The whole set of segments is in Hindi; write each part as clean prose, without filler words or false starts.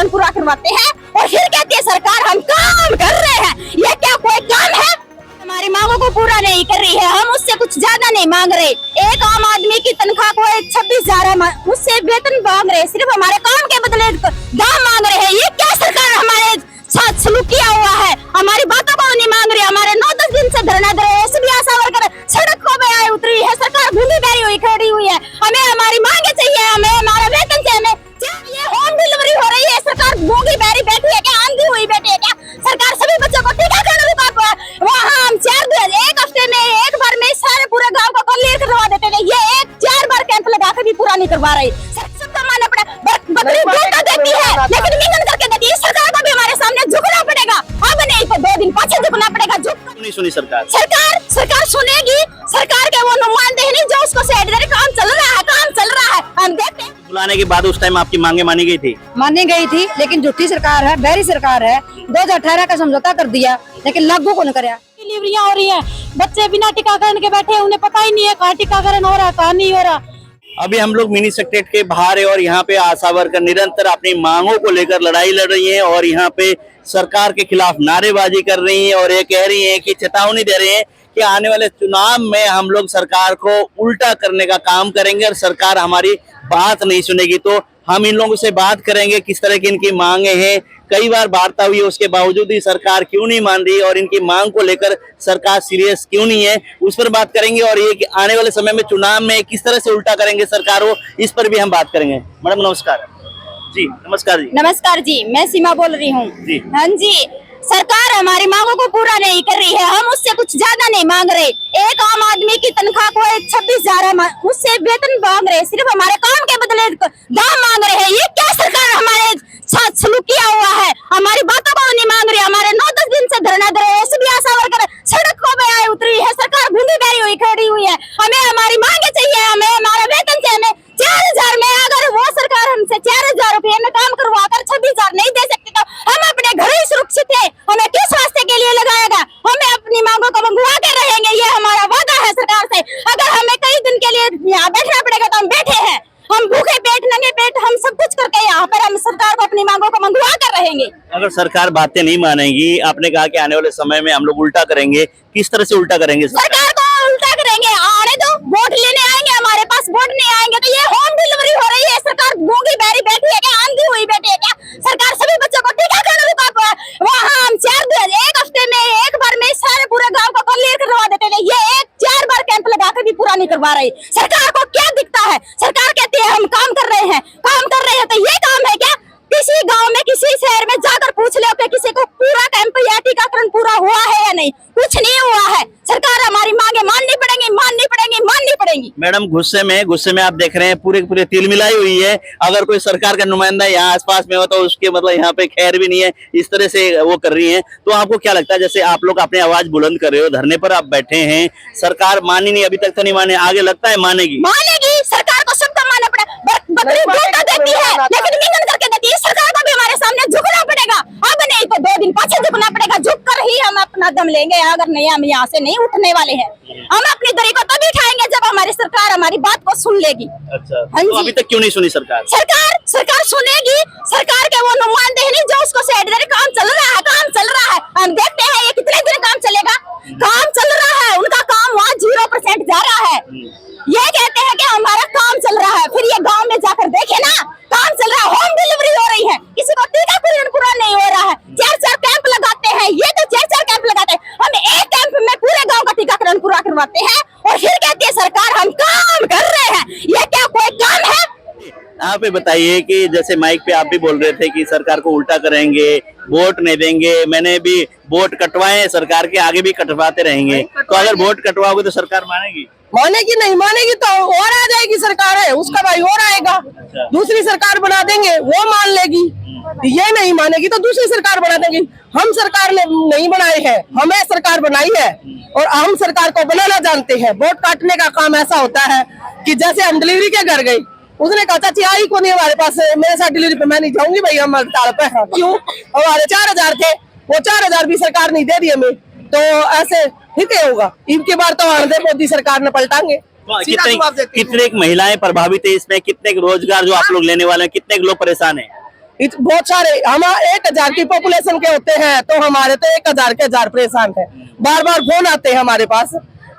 टीकाकरण पूरा करवाते हैं और फिर कहती है सरकार हम काम कर रहे हैं। ये क्या कोई काम है? हमारी मांगों को पूरा नहीं कर रही है। हम उससे कुछ ज्यादा नहीं मांग रहे। एक आम आदमी की तनख्वाह को 26,000 उससे वेतन मांग रहे, सिर्फ हमारे काम के बदले दाम मांग रहे हैं। ये क्या सरकार हमारे साथ सलूक किया हुआ है? हमारी बातों को नहीं मांग रही। हमारे 9-10 दिन से धरना दे रहे हैं, सभी आशा वर्कर सड़कों पे आए उतरी है। सरकार भूमि बैरी हुई खड़ी हुई है। हमें हमारी मांगे चाहिए, हमें हमारा वेतन चाहिए। हमें ये होम डिलीवरी हो रही है, सरकार भूखी बैरी बैठी है क्या? आंधी हुई बैठी है क्या? सरकार सभी बच्चों को टीकाकरण वहाँ हम 1 हफ्ते में एक बार में सारे पूरे गांव को क्लियर करवा देते थे। ये 4 बार कैंप लगा के भी पूरा नहीं करवा रही। सबका मानना पड़ा। बकरी दूध देती है लेकिन मिंगन करके देती है। सरकार को भी हमारे सामने झुकना पड़ेगा। अब नहीं तो 2 दिन पाछे झुकना पड़ेगा। नहीं सुनी सरकार। सरकार सुनेगी। सरकार के वो नुमाइंदे नहीं जो उसको सेठ दे रहे। काम चल रहा है हम देखते हैं। बुलाने के बाद उस टाइम आपकी मांगे मानी गई थी? मानी गई थी, लेकिन झूठी सरकार है, बहरी सरकार है। 2018 का समझौता कर दिया लेकिन लागू को नहीं कराया। डिलीवरियां हो रही है, बच्चे बिना टीकाकरण के बैठे, उन्हें पता ही नहीं है कहाँ टीकाकरण हो रहा है कहाँ नहीं हो रहा। अभी हम लोग मिनी सेक्रेटरीट के बाहर है और यहाँ पे आशा वर्कर निरंतर अपनी मांगों को लेकर लड़ाई लड़ रही हैं और यहाँ पे सरकार के खिलाफ नारेबाजी कर रही हैं और ये कह रही हैं कि चेतावनी दे रहे हैं कि आने वाले चुनाव में हम लोग सरकार को उल्टा करने का काम करेंगे और सरकार हमारी बात नहीं सुनेगी। तो हम इन लोगों से बात करेंगे किस तरह की इनकी मांगे हैं। कई बार वार्ता हुई, उसके बावजूद ही सरकार क्यों नहीं मान रही और इनकी मांग को लेकर सरकार सीरियस क्यों नहीं है, उस पर बात करेंगे। और ये कि आने वाले समय में चुनाव में किस तरह से उल्टा करेंगे सरकार को, इस पर भी हम बात करेंगे। मैडम नमस्कार। जी नमस्कार जी। नमस्कार जी, मैं सीमा बोल रही हूँ जी। हाँ जी, सरकार हमारी मांगों को पूरा नहीं कर रही है। हम उससे कुछ ज्यादा नहीं मांग रहे। एक आम आदमी की तनख्वाह को 26,000 उससे वेतन मांग रहे, सिर्फ हमारे काम के बदले दाम मांग रहे हैं। ये क्या सरकार हमारे साथ सलूक किया हुआ है? हमारी बातों को नहीं मांग रही। हमारे 9-10 दिन से धरना दे रहे हैं, सभी आशा वर्कर सड़कों पे आए उतरी है। सरकार भूमि बैरी हुई खड़ी हुई है। हमें हमारी मांगे चाहिए, हमें हमारा वेतन चाहिए। हमें 4,000 में अगर वो सरकार हमसे 4,000 रुपये में काम करवाकर 26,000 नहीं दे सकती तो हम अपने घर ही सुरक्षित है। हमें किस वास्ते के लिए लगाएगा? हमें अपनी मांगों को मंगवा कर रहेंगे, ये हमारा वादा है सरकार से। अगर हमें कई दिन के लिए यहाँ बैठना पड़ेगा तो हम बैठे हैं। हम भूखे पेट नंगे पेट हम सब कुछ करके यहाँ पर हम सरकार को अपनी मांगों को मंगवा कर रहेंगे। अगर सरकार बातें नहीं मानेगी, आपने कहा कि आने वाले समय में हम लोग उल्टा करेंगे, किस तरह से उल्टा करेंगे? सरकार को उल्टा करेंगे। आने दो, वोट लेने आएंगे, हमारे पास वोट नहीं आएंगे तो ये होम डिलीवरी हो रही है। सरकार गूंगी बैरी बैठी है क्या? आंधी हुई बैठी है क्या? सरकार सभी बच्चों को टीकाकरण वहाँ हम 1 हफ्ते में एक बार में सारे पूरे गांव को क्लियर करवा देते थे। ये 4 बार कैंप लगा के भी पूरा नहीं करवा रही। सरकार को क्या दिखता है? सरकार कहती है हम काम कर रहे हैं, काम कर रहे हैं तो ये काम है क्या? किसी गांव में किसी शहर में जाकर पूछ लो कि किसी को पूरा कैंप या टीकाकरण पूरा हुआ है या नहीं? कुछ नहीं हुआ है। सरकार हमारी मांगे माननी पड़ेंगी, माननी पड़ेंगी, माननी पड़ेंगी। मैडम गुस्से में आप देख रहे हैं पूरे तिल मिलाई हुई है। अगर कोई सरकार का नुमाइंदा यहाँ आसपास में हो तो उसके मतलब यहाँ पे खैर भी नहीं है, इस तरह से वो कर रही है। तो आपको क्या लगता है, जैसे आप लोग अपनी आवाज बुलंद कर रहे हो, धरने पर आप बैठे हैं, सरकार मानी नहीं, अभी तक तो नहीं माने, आगे लगता है मानेगी? मानेगी। सरकार को सबका मानना पड़ेगा। बकरी दूध देती है लेकिन मिंगन करके देती है। सरकार को भी हमारे सामने झुकना पड़ेगा। अब नहीं तो 2 दिन पाछे झुकना पड़ेगा। झुक कर ही हम अपना दम लेंगे। अगर नहीं, हम यहाँ से नहीं उठने वाले हैं। हम अपनी दरी को तभी उठाएंगे जब हमारी सरकार हमारी बात को सुन लेगी। अच्छा, तो अभी तक क्यों नहीं सुनी सरकार? सरकार सुनेगी। सरकार के वो नुमाइंदे नहीं जो उसको सेठ दे रहे। काम चल रहा है हम देखते हैं। ये कितने दिन काम चलेगा? काम चल रहा है, उनका काम वहाँ 0% जा रहा है। ये कहते हैं कि हमारा काम चल रहा है, फिर ये गांव में जाकर देखे ना, काम चल रहा है, होम डिलीवरी हो रही है, किसी को टीकाकरण पूरा नहीं हो रहा है। 4 कैंप लगाते हैं, ये तो 4 कैंप लगाते हैं। हम एक कैंप में पूरे गांव का टीकाकरण पूरा करवाते हैं और फिर कहती है सरकार हम काम कर रहे हैं। ये क्या कोई काम है? आप ये बताइए कि जैसे माइक पे आप भी बोल रहे थे कि सरकार को उल्टा करेंगे, वोट नहीं देंगे। मैंने भी वोट कटवाए, सरकार के आगे भी कटवाते रहेंगे। तो अगर वोट कटवाओगे तो सरकार मानेगी? मानेगी नहीं मानेगी तो और आ जाएगी सरकार है उसका भाई और आएगा। दूसरी सरकार बना देंगे, वो मान लेगी। ये नहीं मानेगी तो दूसरी सरकार बना देंगे। हम सरकार ने नहीं बनाए हैं, हमें सरकार बनाई है और हम सरकार को बनाना जानते हैं। वोट काटने का काम ऐसा होता है कि जैसे हम डिलीवरी के घर गए, उसने कहा चाची आई को नहीं हमारे पास, मेरे साथ डिलीवरी पे मैं नहीं जाऊंगी भाई, हम हड़ताल पे हैं। क्यों? हमारे 4,000 थे, वो 4,000 भी सरकार नहीं दे दी हमें। तो ऐसे ठीक है होगा। इनके बार तो आंध्र मोदी सरकार ने पलटाएंगे। कितने महिलाएं प्रभावित है इसमें? कितने रोजगार जो आप लोग लेने वाले हैं, कितने लोग परेशान हैं? बहुत सारे हम 1000 की पॉपुलेशन के होते हैं तो हमारे तो 1000 परेशान है। बार बार फोन आते हैं हमारे पास,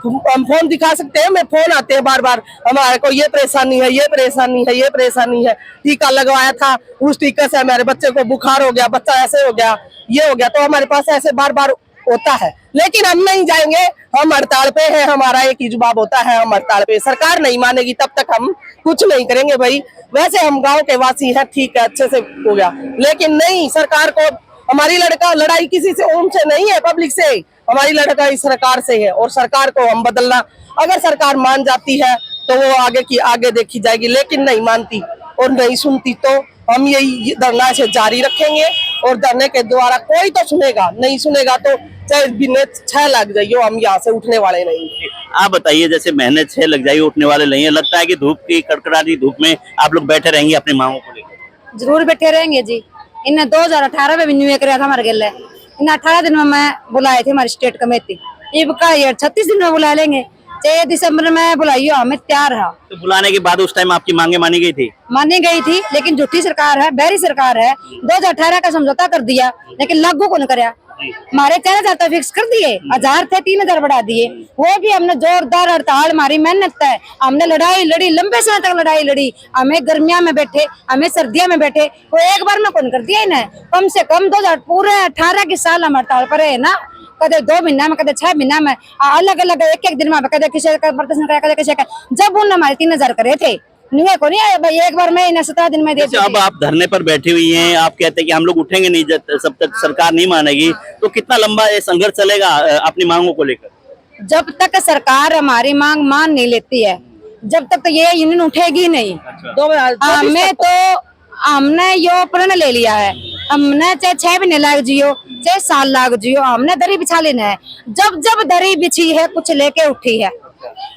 हम फोन दिखा सकते हैं, मैं फोन आते हैं बार बार हमारे को ये परेशानी है, ये परेशानी है, ये परेशानी है। टीका लगवाया था, उस टीके से हमारे बच्चे को बुखार हो गया, बच्चा ऐसे हो गया, ये हो गया, तो हमारे पास ऐसे बार बार होता है। लेकिन हम नहीं जाएंगे, हम हड़ताल पे हैं, हमारा एक ही जवाब होता है, हम हड़ताल पे। सरकार नहीं मानेगी तब तक हम कुछ नहीं करेंगे भाई। वैसे हम गांव के वासी हैं, ठीक है, अच्छे से हो गया, लेकिन नहीं, सरकार को हमारी लड़ाई किसी से उनसे नहीं है, पब्लिक से, हमारी लड़ाई सरकार से है। और सरकार को हम बदलना, अगर सरकार मान जाती है तो वो आगे देखी जाएगी, लेकिन नहीं मानती और नहीं सुनती तो हम यही धरना से जारी रखेंगे। और धरने के द्वारा कोई तो सुनेगा, नहीं सुनेगा तो चाहे दिन 6 लग जाइए, हम यहाँ से उठने वाले नहीं। आप बताइए, जैसे मेहनत 6 लग जाएगी, उठने वाले नहीं है, लगता है कि धूप की कड़कड़ाती धूप में आप लोग बैठे रहेंगे अपनी मांगों को लेकर? जरूर बैठे रहेंगे जी। इन्हें 2018 में भी न्यू कराया था हमारे गले, इन 18 दिन में मैं बुलाए थे हमारी स्टेट कमेटी, ये 36 दिन में बुला लेंगे, 6 दिसंबर में बुलाइए, हमें तैयार है। तो बुलाने के बाद उस टाइम आपकी मांगे मानी गई थी? मानी गई थी, लेकिन झूठी सरकार है, बहरी सरकार है। 2018 का समझौता कर दिया, लेकिन लागू कौन कराया। हमारे 4000 तो फिक्स कर दिए, 1000 थे 3000 बढ़ा दिए, वो भी हमने जोरदार हड़ताल, हमारी मेहनत है, हमने लड़ाई लड़ी, लंबे समय तक लड़ाई लड़ी, हमें गर्मियां में बैठे, हमें सर्दियों में बैठे, वो एक बार में कौन कर दिया इन्हें। कम से कम 2000 पूरे 18 की साल हम हड़ताल पर है ना, कदे 2 महीना में, कदे 6 महीना में, अलग अलग एक दिन में, कदे किसी का प्रदर्शन कराया, कदे किसी का। जब उन्होंने हमारे 3000 करे थे, नहीं को नहीं आया भाई, एक बार में 17 दिन में दे। अब आप धरने पर बैठी हुई हैं, आप कहते हैं कि हम लोग उठेंगे नहीं जब सब तक सरकार नहीं मानेगी, तो कितना लंबा ये संघर्ष चलेगा अपनी मांगों को लेकर? जब तक सरकार हमारी मांग मान नहीं लेती है, जब तक तो ये यूनियन उठेगी नहीं। हमें तो हमने यो प्रण ले लिया है, हमने चाहे 6 महीने लाग जियो, चाहे साल लाग जियो, हमने दरी बिछा लेना है। जब जब दरी बिछी है, कुछ लेके उठी है,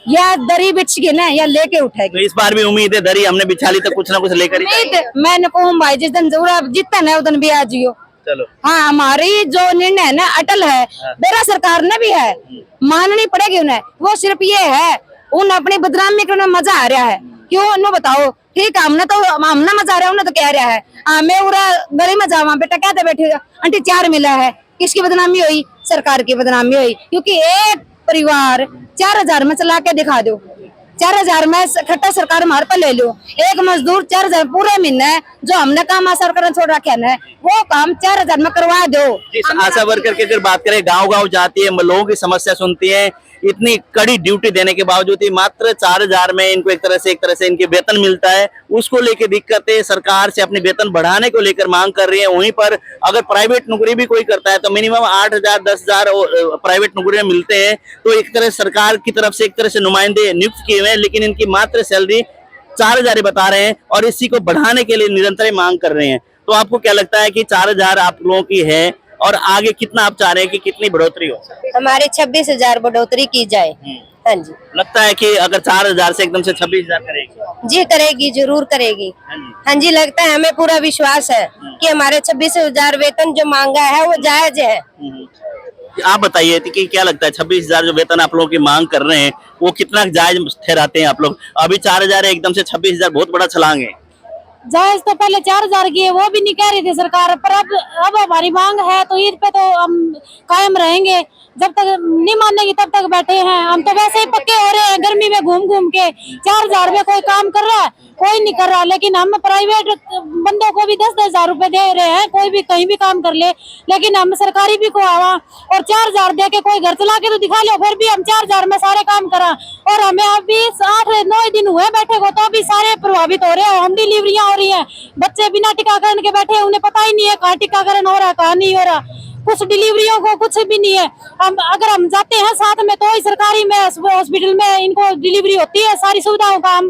या दरी बिछ गई ना, या लेके उठेगी। तो इस बार भी उम्मीद है, दरी हमने बिछा ली तो कुछ ना कुछ लेकर ही। मैंने कहूँ भाई, जिस दिन जरूर जितना है उस दिन भी आ जियो। चलो, हाँ, हमारी जो निर्णय है ना अटल है, बेरा सरकार ने भी है, माननी पड़ेगी उन्हें। वो सिर्फ ये है, उन अपनी बदनामी करने में मजा आ रहा है, क्यों नो बताओ। ठीक है, हमने मजा आ रहा है, उन्हें तो कह रहा है, हमें पूरा गली में जावा बेटा कहते बैठे आंटी 4 मिला है, किसकी बदनामी हुई? सरकार की बदनामी हुई, क्योंकि एक परिवार 4000 में चला के दिखा दो, 4000 में खट्टा सरकार हमारे पर ले लो। एक मजदूर 4000 पूरे महीने जो हमने काम आशा वर्कर छोड़ रखे है, वो काम 4000 में करवा दो। आशा वर्कर की अगर बात करें, गांव गांव जाती है, लोगों की समस्या सुनती है, इतनी कड़ी ड्यूटी देने के बावजूद ही मात्र 4000 में इनको एक तरह से इनके वेतन मिलता है, उसको लेके दिक्कतें, सरकार से अपने वेतन बढ़ाने को लेकर मांग कर रही है। वहीं पर अगर प्राइवेट नौकरी भी कोई करता है तो मिनिमम 8000 10,000 प्राइवेट नौकरियां मिलते हैं। तो एक तरह सरकार की तरफ से एक तरह से नुमाइंदे नियुक्त किए हुए हैं, लेकिन इनकी मात्र सैलरी 4000 बता रहे हैं और इसी को बढ़ाने के लिए निरंतर मांग कर रहे हैं। तो आपको क्या लगता है कि 4000 आप लोगों की है और आगे कितना आप चाह रहे हैं कि कितनी बढ़ोतरी हो? हमारे 26,000 बढ़ोतरी की जाए। हाँ जी, लगता है कि अगर 4000 से एकदम से 26,000 करेगी? जी करेगी, जरूर करेगी। हाँ जी, लगता है, हमें पूरा विश्वास है कि हमारे 26,000 वेतन जो मांगा है वो जायज है। आप बताइए कि क्या लगता है 26,000 जो वेतन आप लोगों की मांग कर रहे हैं वो कितना जायज ठहराते हैं आप लोग? अभी 4000 है, एकदम से 26,000, बहुत बड़ा छलांग है। जायज तो पहले 4000 की है, वो भी नहीं कह रही थी सरकार, पर अब हमारी मांग है तो ईद पे तो हम कायम रहेंगे, जब तक नहीं मानेगी तब तक बैठे हैं। हम तो वैसे ही पक्के हो रहे हैं, गर्मी में घूम घूम के। 4000 में कोई काम कर रहा है? कोई नहीं कर रहा, लेकिन हम प्राइवेट बंदों को भी 10,000 रुपए दे रहे हैं, कोई भी कहीं भी काम कर ले, लेकिन हम सरकारी भी को आवा और 4000 दे के कोई घर चला के तो दिखा लो, फिर भी हम 4000 में सारे काम करा। और हमें अभी 8-9 दिन हुए बैठे को, तो अभी सारे प्रभावित हो रहे हैं, हम डिलीवरियां हो रही है, बच्चे बिना टीकाकरण के बैठे, उन्हें पता ही नहीं है कहाँ टीकाकरण हो रहा है कहाँ नहीं हो रहा, कुछ डिलीवरियों को कुछ भी नहीं है। अगर हम जाते हैं साथ में तो ही सरकारी में हॉस्पिटल में इनको डिलीवरी होती है, सारी सुविधाओं का हम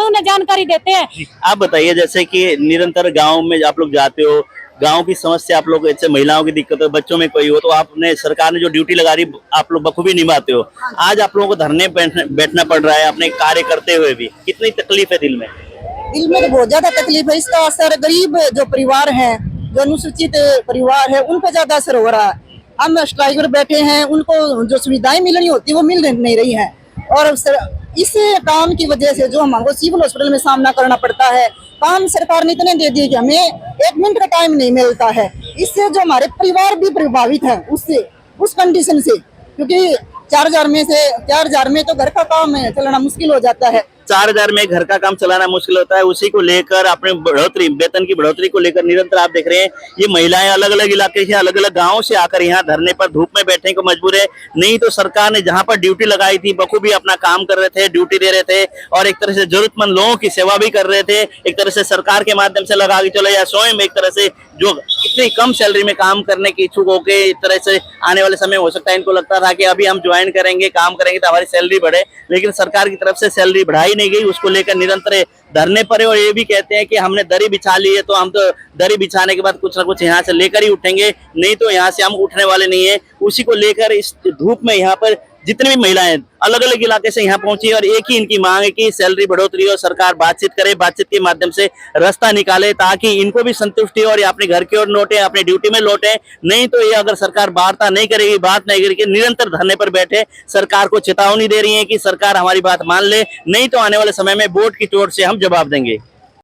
उन्हें जानकारी देते हैं। आप बताइए, जैसे कि निरंतर गाँव में आप लोग जाते हो, गांव की समस्या आप लोग, जैसे महिलाओं की दिक्कत हो, बच्चों में कोई हो, तो आपने सरकार ने जो ड्यूटी लगा रही आप लोग बखूबी निभाते हो। आज आप लोगों को धरने बैठना पड़ रहा है अपने कार्य करते हुए भी, कितनी तकलीफ है दिल में? दिल में तो बहुत ज्यादा तकलीफ है। इसका असर गरीब जो परिवार हैं, जो अनुसूचित परिवार है, उन पर ज्यादा असर हो रहा है। हम स्ट्राइक पर बैठे हैं, उनको जो सुविधाएं मिलनी होती है वो मिल नहीं रही है, और इस काम की वजह से जो हमको सिविल हॉस्पिटल में सामना करना पड़ता है। काम सरकार ने इतने दे दिए कि हमें 1 मिनट का टाइम नहीं मिलता है। इससे जो हमारे परिवार भी प्रभावित है उससे, उस कंडीशन से, क्योंकि 4,000 में तो घर का काम है चलाना मुश्किल हो जाता है। 4,000 में घर का काम चलाना मुश्किल होता है। उसी को लेकर अपने बढ़ोतरी, वेतन की बढ़ोतरी को लेकर निरंतर आप देख रहे हैं ये महिलाएं अलग अलग इलाके से, अलग अलग गांवों से आकर यहाँ धरने पर धूप में बैठने को मजबूर है। नहीं तो सरकार ने जहां पर ड्यूटी लगाई थी बखूबी अपना काम कर रहे थे, ड्यूटी दे रहे थे और एक तरह से जरूरतमंद लोगों की सेवा भी कर रहे थे। एक तरह से सरकार के माध्यम से लगा के चलो या स्वयं एक तरह से जो इतनी कम सैलरी में काम करने की इच्छुक होके इस तरह से आने वाले समय हो सकता है इनको लगता था कि अभी हम ज्वाइन करेंगे, काम करेंगे तो हमारी सैलरी बढ़े, लेकिन सरकार की तरफ से सैलरी बढ़ाई नहीं गई। उसको लेकर निरंतर धरने पर है और ये भी कहते हैं कि हमने दरी बिछा ली है तो हम तो दरी बिछाने के बाद कुछ ना कुछ यहाँ से लेकर ही उठेंगे, नहीं तो यहाँ से हम उठने वाले नहीं है। उसी को लेकर इस धूप में यहाँ पर जितनी भी महिलाएं अलग अलग इलाके से यहाँ पहुंची और एक ही इनकी मांग है कि सैलरी बढ़ोतरी और सरकार बातचीत करे, बातचीत के माध्यम से रास्ता निकाले ताकि इनको भी संतुष्टि और ये अपने घर की ओर लौटे, अपनी ड्यूटी में लौटे। नहीं तो ये अगर सरकार वार्ता नहीं करेगी, बात नहीं करेगी, निरंतर धरने पर बैठे सरकार को चेतावनी दे रही है कि सरकार हमारी बात मान ले, नहीं तो आने वाले समय में बोर्ड की चोट से हम जवाब देंगे।